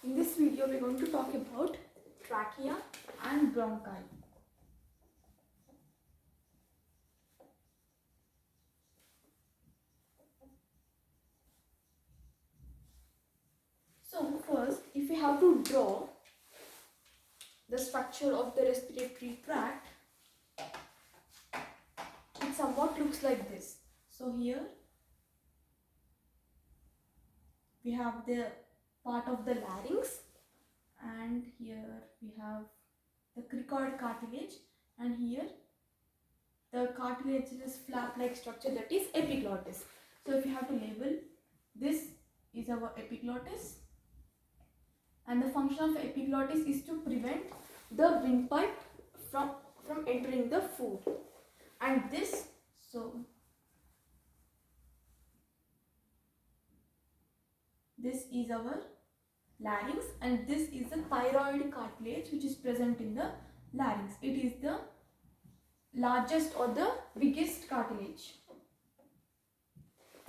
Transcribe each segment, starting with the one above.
In this video, we're going to talk about trachea and bronchi. So first, if we have to draw the structure of the respiratory tract, it somewhat looks like this. So here we have the part of the larynx, and here we have the cricoid cartilage, and here the cartilaginous flap-like structure, that is epiglottis. So if you have to label, this is our epiglottis, and the function of epiglottis is to prevent the windpipe from entering the food. And this, this is our larynx, and this is the thyroid cartilage which is present in the larynx. It is the largest or the biggest cartilage,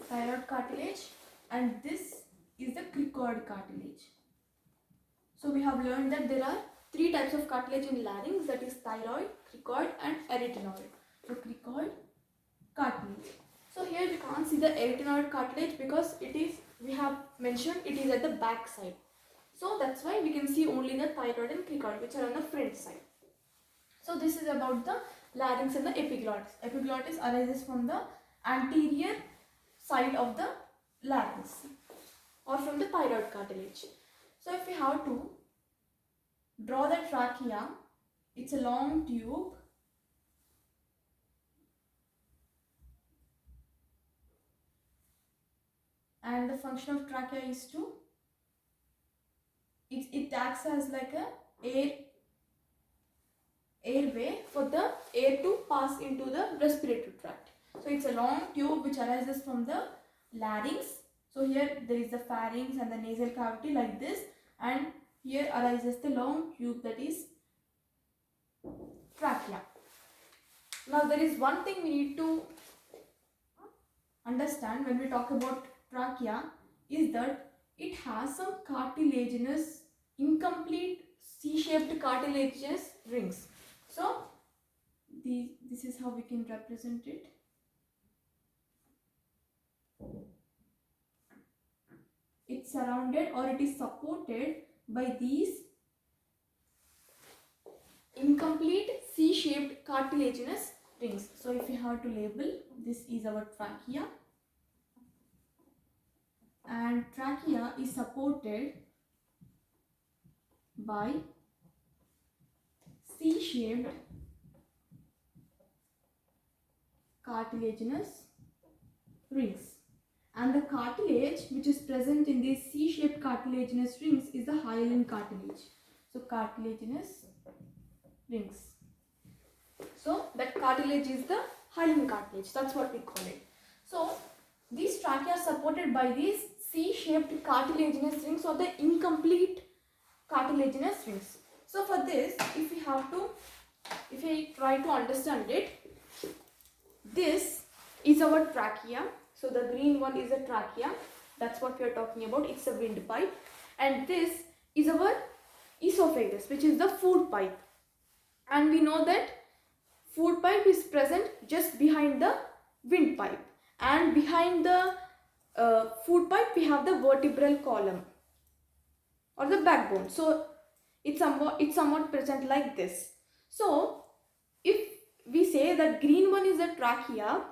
thyroid cartilage, and this is the cricoid cartilage. So we have learned that there are three types of cartilage in larynx, that is thyroid, cricoid and arytenoid. So cricoid cartilage. So here we can't see the arytenoid cartilage because we have mentioned it is at the back side. So that's why we can see only the thyroid and cricoid, which are on the front side. So this is about the larynx and the epiglottis. Epiglottis arises from the anterior side of the larynx or from the thyroid cartilage. So if we have to draw the trachea, it's a long tube and the function of trachea is to, it acts as like a airway for the air to pass into the respiratory tract. So it's a long tube which arises from the larynx. So here there is the pharynx and the nasal cavity like this, and here arises the long tube, that is trachea. Now there is one thing we need to understand when we talk about trachea, is that it has some cartilaginous, incomplete C-shaped cartilaginous rings. So this is how we can represent it. It's surrounded or it is supported by these incomplete C-shaped cartilaginous rings. So if we have to label, this is our trachea, and trachea is supported by C-shaped cartilaginous rings, and the cartilage which is present in these C-shaped cartilaginous rings is the hyaline cartilage. So cartilaginous rings. So that cartilage is the hyaline cartilage, that's what we call it. So these trachea are supported by these C-shaped cartilaginous rings or the incomplete cartilaginous rings. So for this, if we try to understand it, this is our trachea. So the green one is a trachea, that's what we are talking about, it's a windpipe, and this is our esophagus, which is the food pipe, and we know that food pipe is present just behind the windpipe, and behind the food pipe we have the vertebral column or the backbone. So it's somewhat present like this. So if we say that green one is a trachea,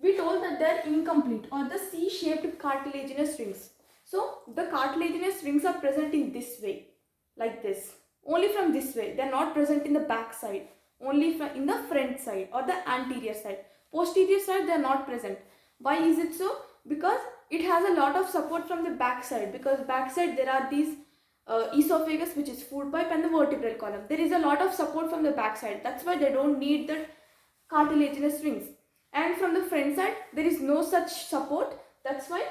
we told that they are incomplete or the C-shaped cartilaginous rings. So the cartilaginous rings are present in this way, like this, only from this way. They are not present in the back side, only in the front side or the anterior side. Posterior side they are not present. Why is it so? Because it has a lot of support from the back side, because back side there are these esophagus, which is food pipe, and the vertebral column. There is a lot of support from the back side, that's why they don't need the cartilaginous rings. And from the front side there is no such support, that's why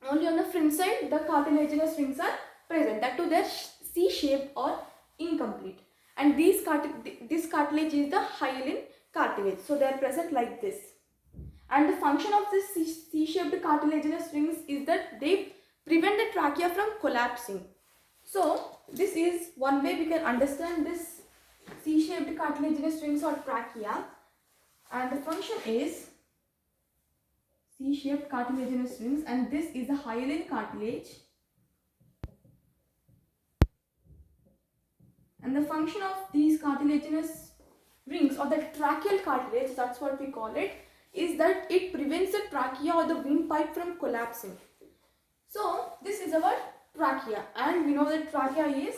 only on the front side the cartilaginous rings are present, that too they are C-shaped or incomplete. And this cartilage is the hyaline cartilage, so they are present like this. And the function of this C-shaped cartilaginous rings is that they prevent the trachea from collapsing. So this is one way we can understand this C-shaped cartilaginous rings or trachea, and the function is C-shaped cartilaginous rings, and this is the hyaline cartilage, and the function of these cartilaginous rings or the tracheal cartilage, that's what we call it, is that it prevents the trachea or the windpipe from collapsing. So this is our trachea, and we know that trachea is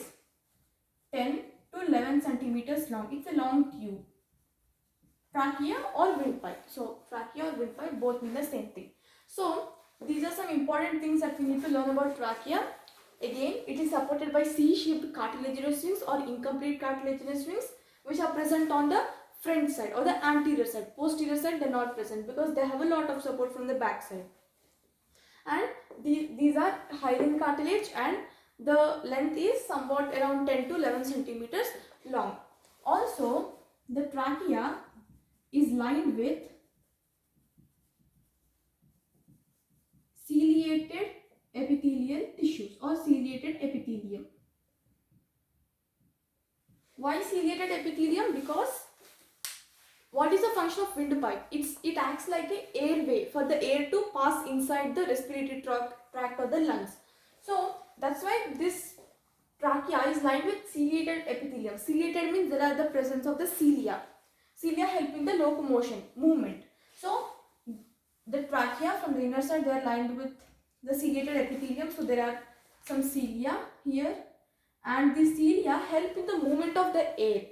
10 to 11 centimeters long. It's a long tube. Trachea or windpipe. So trachea or windpipe both mean the same thing. So these are some important things that we need to learn about trachea. Again, it is supported by C-shaped cartilaginous rings or incomplete cartilaginous rings, which are present on the front side or the anterior side. Posterior side they are not present because they have a lot of support from the back side. And these are hyaline cartilage, and the length is somewhat around 10 to 11 centimeters long. Also, the trachea is lined with ciliated epithelial tissues or ciliated epithelium. Why ciliated epithelium? Because what is the function of windpipe? It acts like an airway for the air to pass inside the respiratory tract or the lungs. So that's why this trachea is lined with ciliated epithelium. Ciliated means there are the presence of the cilia. Cilia help in the locomotion, movement. So the trachea from the inner side, they are lined with the ciliated epithelium. So there are some cilia here, and the cilia help in the movement of the air.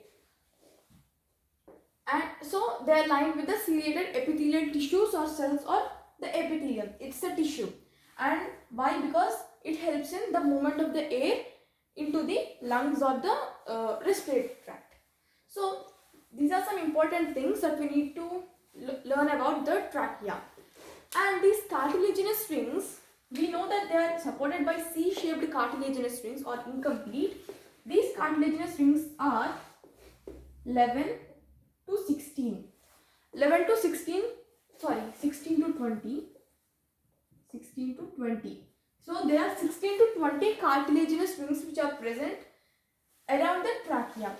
And so they are lined with the ciliated epithelial tissues or cells or the epithelium. It's a tissue. And why? Because it helps in the movement of the air into the lungs or the respiratory tract. So these are some important things that we need to learn about the trachea. And these cartilaginous rings, we know that they are supported by C-shaped cartilaginous rings or incomplete. These cartilaginous rings are 11 to 16. 11 to 16, sorry, 16 to 20. 16 to 20. So there are 16 to 20 cartilaginous rings which are present around the trachea,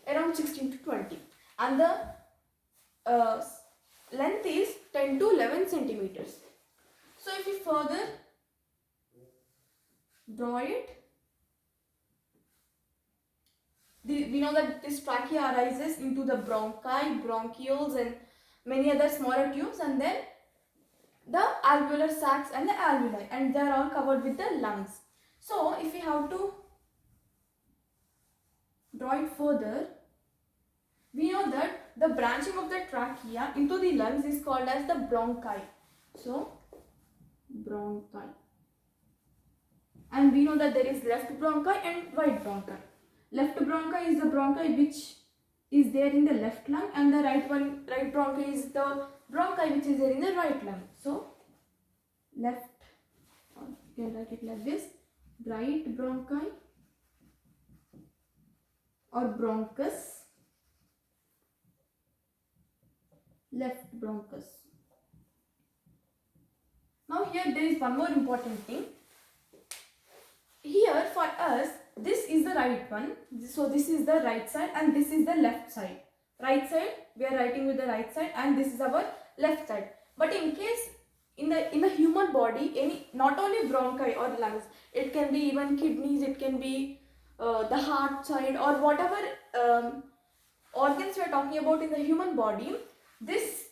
around 16 to 20. And the length is 10 to 11 centimeters. So if we further draw it, we know that this trachea arises into the bronchi, bronchioles and many other smaller tubes, and then the alveolar sacs and the alveoli, and they are all covered with the lungs. So if we have to draw it further, we know that the branching of the trachea into the lungs is called as the bronchi. So bronchi, and we know that there is left bronchi and right bronchi. Left bronchi is the bronchi which is there in the left lung, and the right bronchi is the bronchi which is there in the right lung. So left, or you can write it like this, right bronchi or bronchus, left bronchus. Now here there is one more important thing. Here for us, this is the right one. So this is the right side and this is the left side. Right side, we are writing with the right side, and this is our left side. But in case in the human body, not only bronchi or lungs, it can be even kidneys, it can be the heart side, or whatever organs we are talking about in the human body, this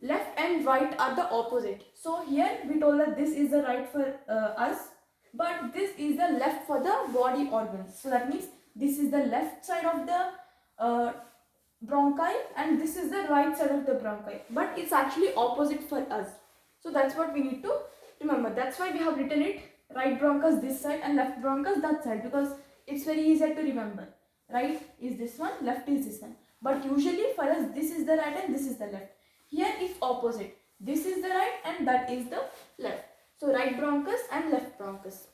left and right are the opposite. So here we told that this is the right for us, but this is the left for the body organs. So that means this is the left side of the bronchi and this is the right side of the bronchi, but it's actually opposite for us. So that's what we need to remember. That's why we have written it right bronchus this side and left bronchus that side, because it's very easy to remember. Right is this one, left is this one, but usually for us this is the right and this is the left. Here it's opposite. This is the right and that is the left. So right bronchus and left bronchus.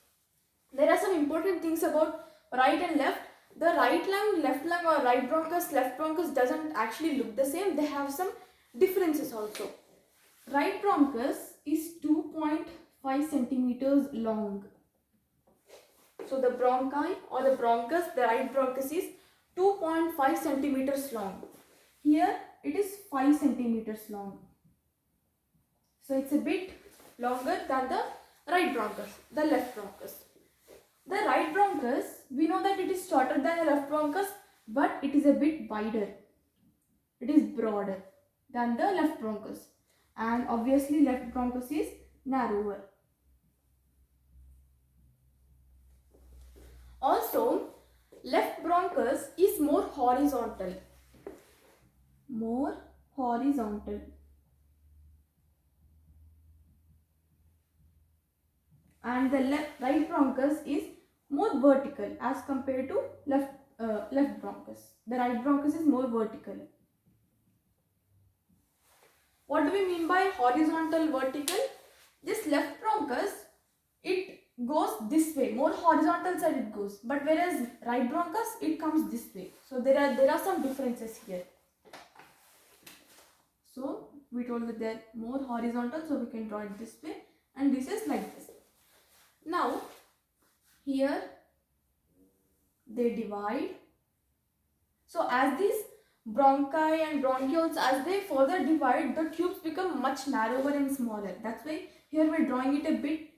There are some important things about right and left. The right lung, left lung, or right bronchus, left bronchus doesn't actually look the same. They have some differences also. Right bronchus is 2.5 centimeters long. So the bronchi or the bronchus, the right bronchus is 2.5 centimeters long. Here it is 5 centimeters long. So it's a bit longer than the right bronchus, the left bronchus. The right bronchus, we know that it is shorter than the left bronchus, but it is a bit wider. It is broader than the left bronchus, and obviously left bronchus is narrower. Also, left bronchus is more horizontal. More horizontal. And the right bronchus is more vertical as compared to left bronchus. The right bronchus is more vertical. What do we mean by horizontal, vertical? This left bronchus, it goes this way, more horizontal side it goes, but whereas right bronchus, it comes this way. So there are some differences here. So we told that they are more horizontal, so we can draw it this way, and this is like this. Now here they divide. So as these bronchi and bronchioles, as they further divide, the tubes become much narrower and smaller. That's why here we're drawing it a bit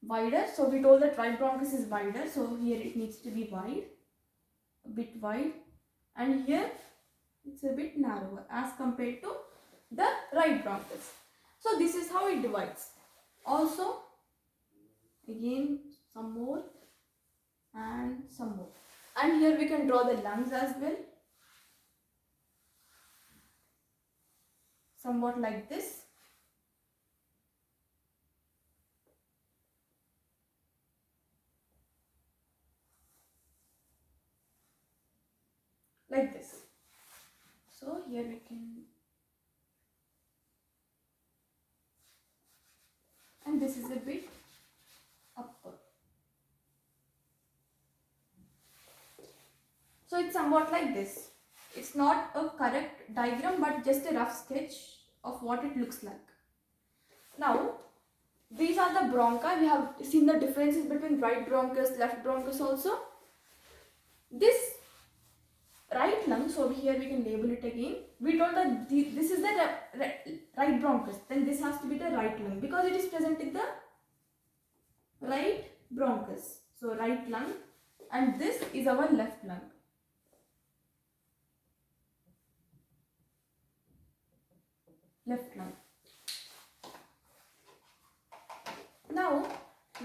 wider. So we told that right bronchus is wider, so here it needs to be wide, a bit wide, and here it's a bit narrower as compared to the right bronchus. So this is how it divides. Also, again some more and some more, and here we can draw the lungs as well, somewhat like this. Like this. So here we can, and this is a bit upper. So it's somewhat like this. It's not a correct diagram, but just a rough sketch of what it looks like. Now, these are the bronchi. We have seen the differences between right bronchus, left bronchus also. This right lung, so here we can label it again. We told that this is the right bronchus, then this has to be the right lung because it is present in the right bronchus. So right lung, and this is our left lung. Left lung. Now,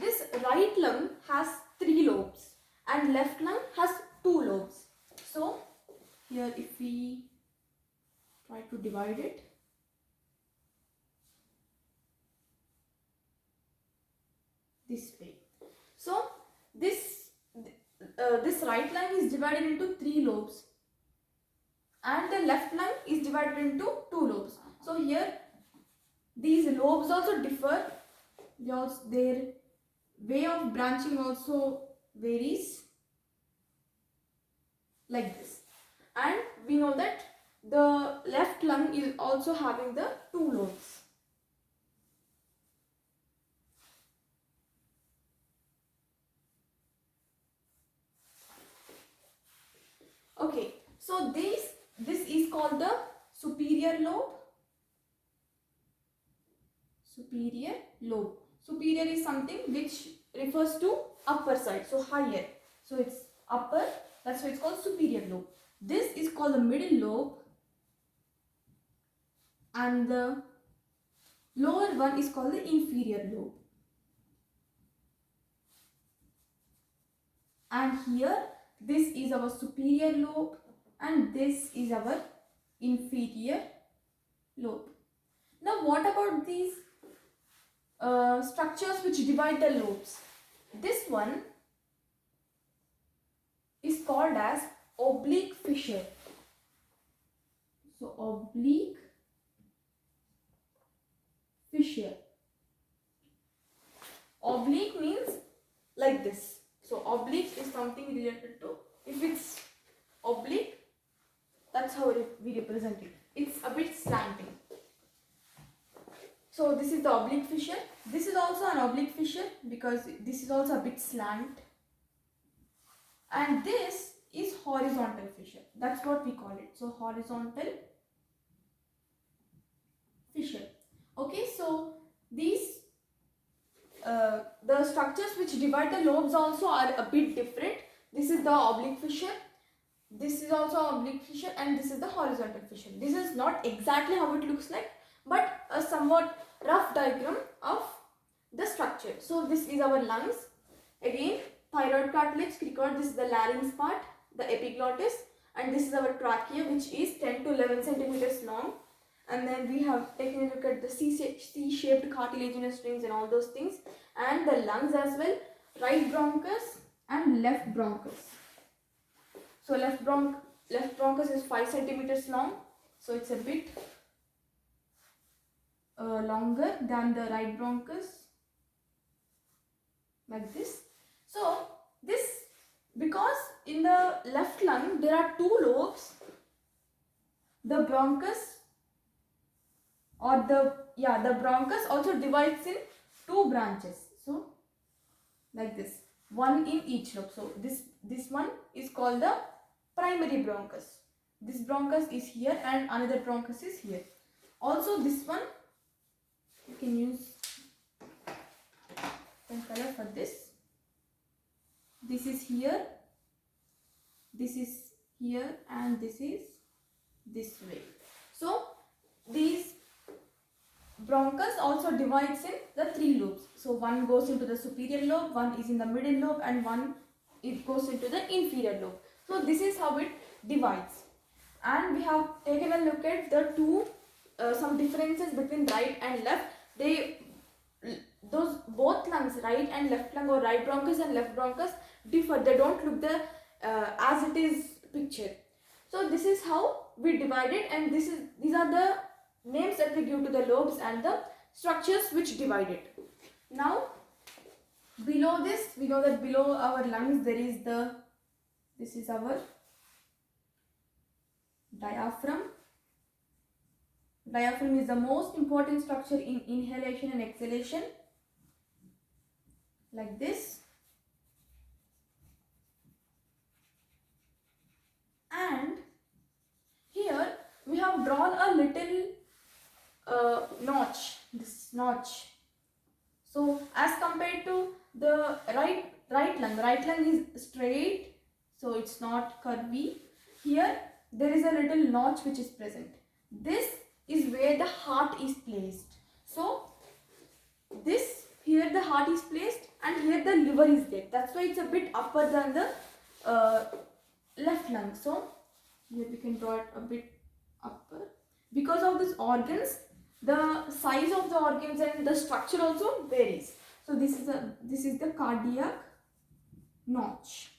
this right lung has 3 lobes and left lung has 2 lobes. So, here if we try to divide it, this way. So, this right lung is divided into 3 lobes and the left lung is divided into 2 lobes. So, here these lobes also differ. Their way of branching also varies, like this. And we know that the left lung is also having the 2 lobes. Okay, so this is called the superior lobe. Superior lobe. Superior is something which refers to upper side, so higher. So it's upper, that's why it's called superior lobe. This is called the middle lobe, and the lower one is called the inferior lobe. And here this is our superior lobe and this is our inferior lobe. Now what about these structures which divide the lobes? This one is called as oblique fissure. So oblique fissure. Oblique means like this. So oblique is something related to, if it's oblique, that's how we represent it. It's a bit slanting. So this is the oblique fissure. This is also an oblique fissure because this is also a bit slant. and this is horizontal fissure. That's what we call it. So horizontal fissure. Okay, so these the structures which divide the lobes also are a bit different. This is the oblique fissure, this is also oblique fissure, and this is the horizontal fissure. This is not exactly how it looks like, but a somewhat rough diagram of the structure. So this is our lungs. Again, thyroid cartilage, cricoid, this is the larynx part, the epiglottis, and this is our trachea, which is 10 to 11 centimeters long. And then we have taken a look at the C-shaped cartilaginous rings and all those things, and the lungs as well, right bronchus and left bronchus. So left bronchus is 5 centimeters long, so it's a bit longer than the right bronchus, like this. So this, because in the left lung there are two lobes, the bronchus or the bronchus also divides in two branches. So like this, one in each lobe. So this one is called the primary bronchus. This bronchus is here and another bronchus is here. Also this one, you can use some color for this. This is here, this is here, and this is this way. So these bronchus also divides in the three lobes. So one goes into the superior lobe, one is in the middle lobe, and one it goes into the inferior lobe. So this is how it divides. And we have taken a look at the two some differences between right and left. Those both lungs, right and left lung, or right bronchus and left bronchus, differ. They don't look the as it is pictured. So this is how we divide it, and these are the names that we give to the lobes and the structures which divide it. Now below this, we know that below our lungs there is this is our diaphragm. Diaphragm is the most important structure in inhalation and exhalation, like this. And here we have drawn a little notch, this notch. So as compared to the right lung is straight, so it's not curvy. Here there is a little notch which is present. This is where the heart is placed. So this, here the heart is placed, and here the liver is there. That's why it's a bit upper than the left lung. So here we can draw it a bit upper. Because of these organs, the size of the organs and the structure also varies. So this is the cardiac notch.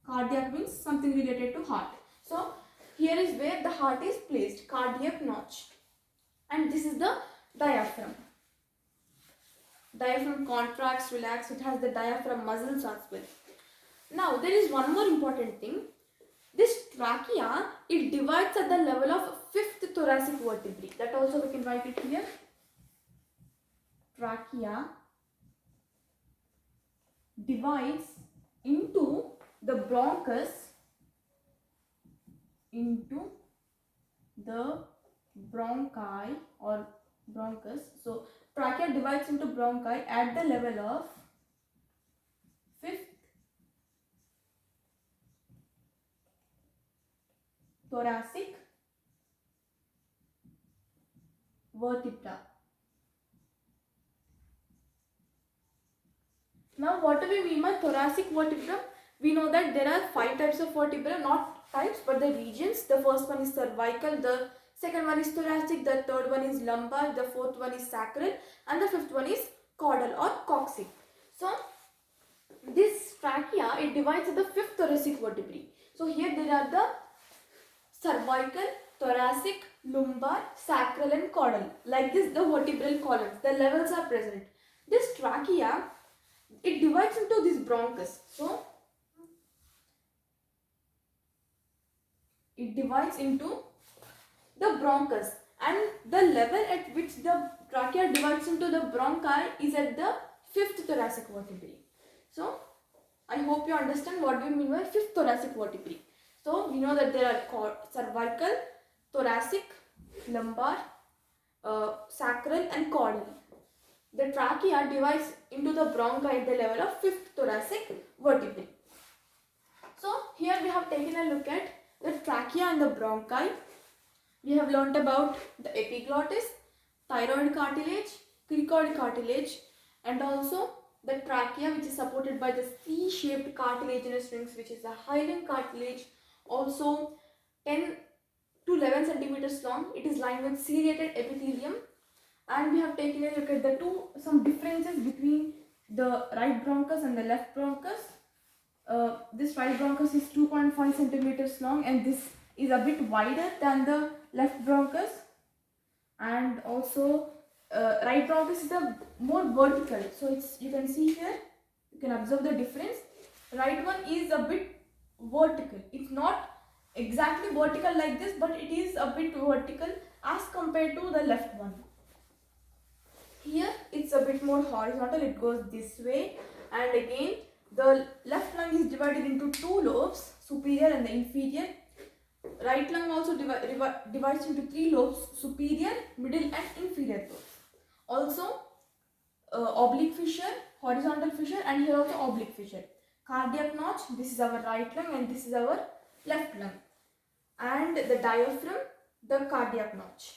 Cardiac means something related to heart. So here is where the heart is placed, cardiac notch. And this is the diaphragm. Diaphragm contracts, relax, it has the diaphragm muscles as well. Now there is one more important thing. This trachea, it divides at the level of 5th thoracic vertebrae. That also we can write it here. Trachea divides into the bronchus, into the bronchi or bronchus. So trachea divides into bronchi at the level of 5th thoracic vertebra. Now what do we mean by thoracic vertebra? We know that there are 5 types of vertebra, not types but the regions. The first one is cervical, the second one is thoracic, the third one is lumbar, the fourth one is sacral, and the fifth one is caudal or coccyx. So this trachea, it divides at the 5th thoracic vertebrae. So here there are the cervical, thoracic, lumbar, sacral and caudal. Like this, the vertebral columns, the levels are present. This trachea, it divides into this bronchus. So it divides into the bronchus, and the level at which the trachea divides into the bronchi is at the 5th thoracic vertebrae. So I hope you understand what we mean by fifth thoracic vertebrae. So we know that there are cervical, thoracic, lumbar, sacral and caudal. The trachea divides into the bronchi at the level of fifth thoracic vertebrae. So here we have taken a look at the trachea and the bronchi. We have learnt about the epiglottis, thyroid cartilage, cricoid cartilage, and also the trachea, which is supported by the C-shaped cartilaginous rings, which is the hyaline cartilage, also 10 to 11 centimeters long. It is lined with ciliated epithelium. And we have taken a look at some differences between the right bronchus and the left bronchus. This right bronchus is 2.5 centimeters long, and this is a bit wider than the left bronchus. And also right bronchus is the more vertical, so you can see here, you can observe the difference. Right one is a bit vertical. It's not exactly vertical like this, but it is a bit vertical as compared to the left one. Here it's a bit more horizontal, it goes this way, and again the left lung is divided into two lobes, superior and the inferior. Right lung also divides into three lobes, superior, middle and inferior lobes. Also oblique fissure, horizontal fissure, and here also oblique fissure. Cardiac notch, this is our right lung and this is our left lung. And the diaphragm, the cardiac notch.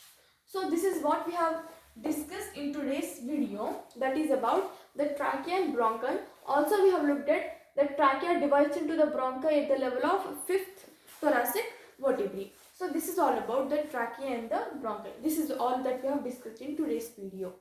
So this is what we have discussed in today's video, that is about the trachea and bronchi. Also we have looked at the trachea divides into the bronchi at the level of fifth thoracic vertebrae. So this is all about the trachea and the bronchi. This is all that we have discussed in today's video.